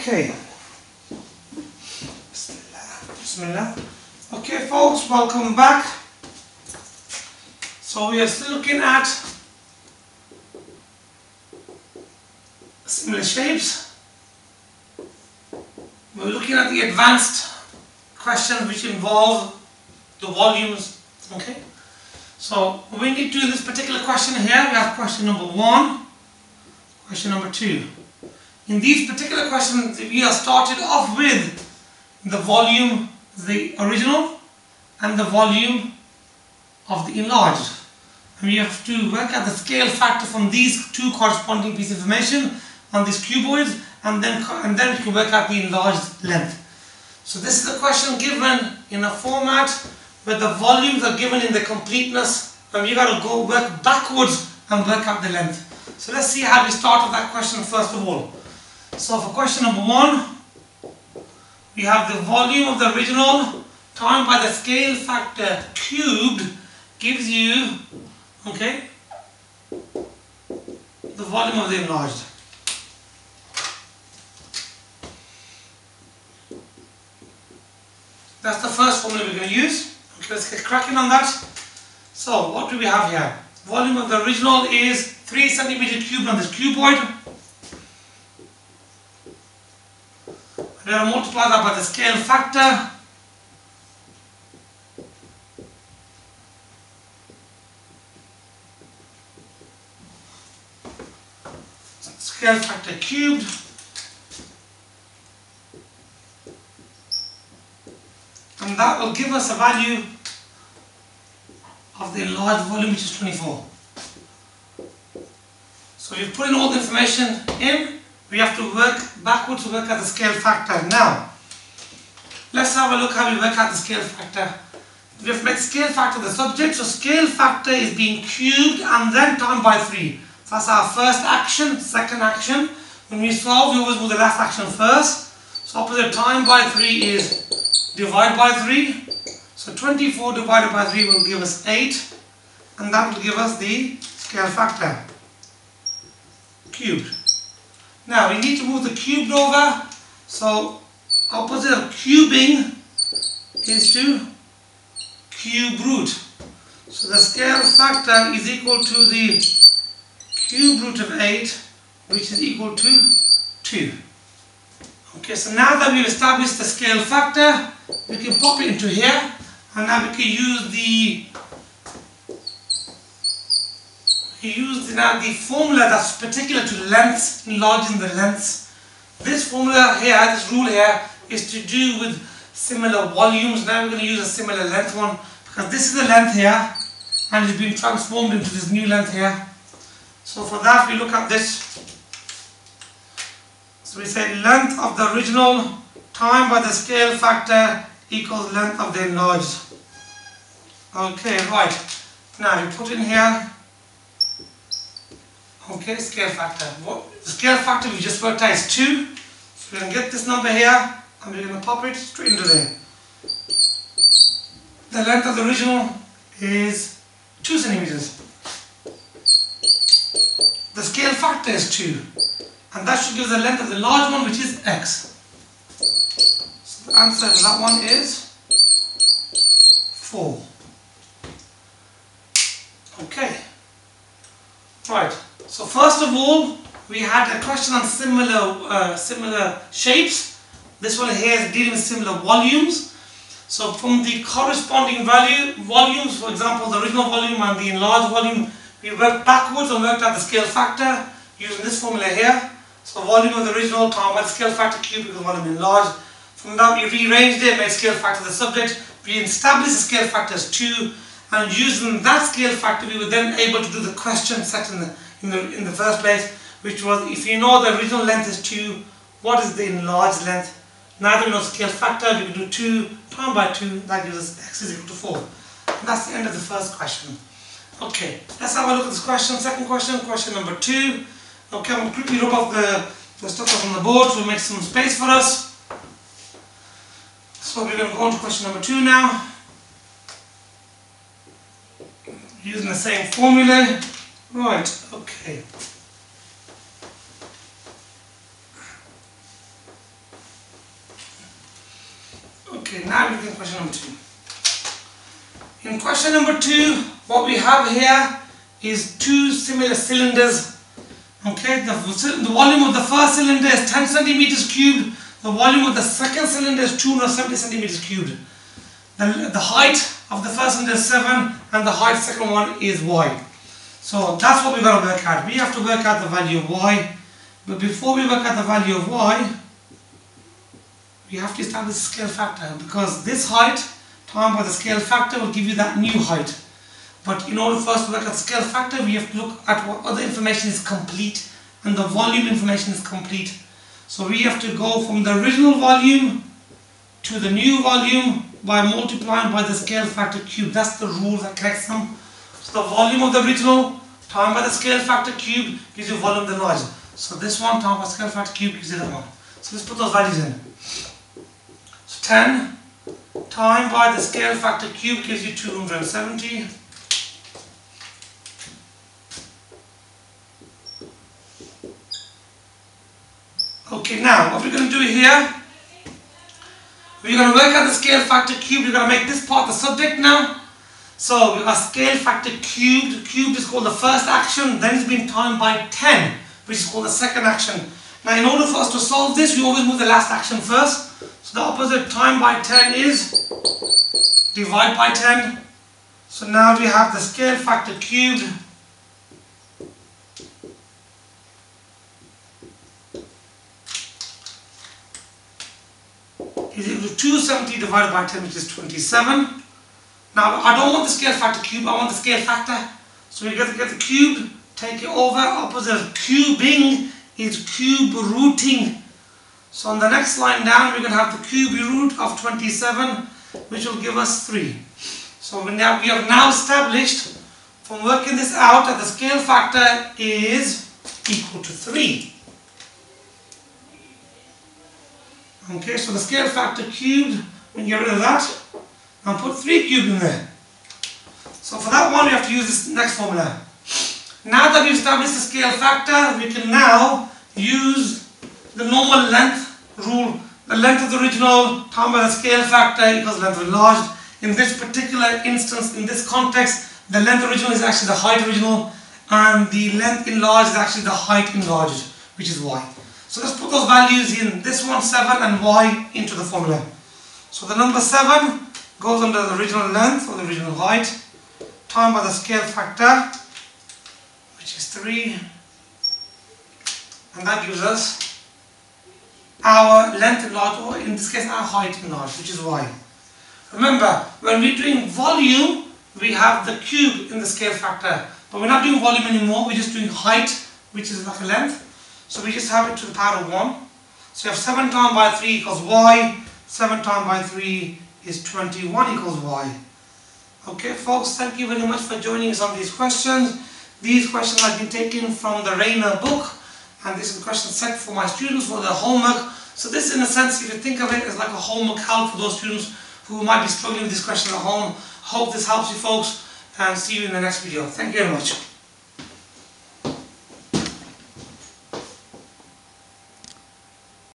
Okay. Bismillah. Okay folks, welcome back. So we are still looking at similar shapes. We're looking at the advanced questions which involve the volumes. Okay. So we need to do this particular question here. We have question number 1, question number 2. In these particular questions, we are started off with the volume, the original, and the volume of the enlarged. And we have to work out the scale factor from these two corresponding pieces of information on these cuboids, and then we can work out the enlarged length. So this is a question given in a format where the volumes are given in the completeness, and we got to go work backwards and work out the length. So let's see how we start with that question first of all. So for question number 1, we have the volume of the original times by the scale factor cubed gives you, okay, the volume of the enlarged. That's the first formula we're going to use. Okay, let's get cracking on that. So what do we have here? Volume of the original is 3 centimeter cubed on this cuboid. We are going to multiply that by the scale factor. Scale factor cubed. And that will give us a value of the enlarged volume, which is 24. So we've put in all the information in. We have to work backwards to work out the scale factor. Now, let's have a look how we work out the scale factor. We have to make scale factor the subject. So scale factor is being cubed and then times by 3. So that's our first action. Second action. When we solve, we always do the last action first. So opposite time by 3 is divide by 3. So 24 divided by 3 will give us 8. And that will give us the scale factor cubed. Now we need to move the cubed over. So opposite of cubing is to cube root. So the scale factor is equal to the cube root of 8, which is equal to 2. Okay, so now that we've established the scale factor, we can pop it into here, and now we can use the the formula that's particular to lengths, enlarging the lengths. This formula here, this rule here, is to do with similar volumes. Now we're going to use a similar length one, because this is the length here, and it's been transformed into this new length here. So for that, we look at this. So we say length of the original times by the scale factor equals length of the enlarged. Okay, right. Now we put in here. Okay, scale factor. The scale factor we just worked out is 2. So we're going to get this number here and we're going to pop it straight into there. The length of the original is 2 centimeters. The scale factor is 2. And that should give us the length of the large one, which is x. So the answer to that one is 4. Okay. Right. So first of all, we had a question on similar shapes. This one here is dealing with similar volumes. So from the corresponding volumes, for example, the original volume and the enlarged volume, we worked backwards and worked out the scale factor using this formula here. So volume of the original times by the scale factor cubed equals volume enlarged. From that we rearranged it, made scale factor the subject. We established the scale factor as 2, and using that scale factor we were then able to do the question set in the first place, which was, if you know the original length is 2, what is the enlarged length? Now that we know scale factor, we can do 2 times by 2, that gives us x is equal to 4. And that's the end of the first question. Okay, let's have a look at this question. Second question, question number 2. Okay, I'm going to quickly rub off the stuff that's on the board to make some space for us. So we're going to go on to question number 2 now. Using the same formula. Right, okay. Okay, now we look at question number 2. In question number 2, what we have here is two similar cylinders. Okay, the volume of the first cylinder is 10 centimeters cubed. The volume of the second cylinder is 270 centimeters cubed. The height of the first cylinder is 7 and the height of the second one is y. So that's what we've got to work out. We have to work out the value of y. But before we work out the value of y, we have to establish the scale factor, because this height times by the scale factor will give you that new height. But in order for us to work out the scale factor, we have to look at what other information is complete, and the volume information is complete. So we have to go from the original volume to the new volume by multiplying by the scale factor cube. That's the rule that connects them. So the volume of the original times by the scale factor cube gives you volume of the larger. So this one times by scale factor cube gives you that one. So let's put those values in. So 10 times by the scale factor cube gives you 270. Okay, now what we're going to do here, we're going to work out the scale factor cube. We're going to make this part the subject now. So we've got scale factor cubed. Cubed is called the first action, then it's been times by 10, which is called the second action. Now in order for us to solve this, we always move the last action first. So the opposite times by 10 is divide by 10. So now we have the scale factor cubed is equal to 270 divided by 10, which is 27. Now I don't want the scale factor cube, I want the scale factor. So we get the cube, take it over, opposite of cubing is cube rooting. So on the next line down, we're going to have the cube root of 27, which will give us 3. So we have now established from working this out that the scale factor is equal to 3. Okay, so the scale factor cubed, we can get rid of that and put 3 cubed in there. So for that one, we have to use this next formula. Now that we've established the scale factor, we can now use the normal length rule. The length of the original times by the scale factor equals length enlarged. In this particular instance, in this context, the length original is actually the height original, and the length enlarged is actually the height enlarged, which is y. So let's put those values in, this one 7 and y, into the formula. So the number 7 goes under the original length or the original height, times by the scale factor, which is 3, and that gives us our length enlarged, or in this case our height enlarged, which is y. Remember, when we're doing volume, we have the cube in the scale factor, but we're not doing volume anymore, we're just doing height, which is like a length. So we just have it to the power of 1. So we have 7 times by 3 equals y, 7 times by 3 is 21 equals y. Okay folks, thank you very much for joining us on these questions. These questions have been taken from the Rayner book, and this is a question set for my students for their homework. So this, in a sense, if you think of it, is like a homework help for those students who might be struggling with this question at home. Hope this helps you folks, and see you in the next video. Thank you very much.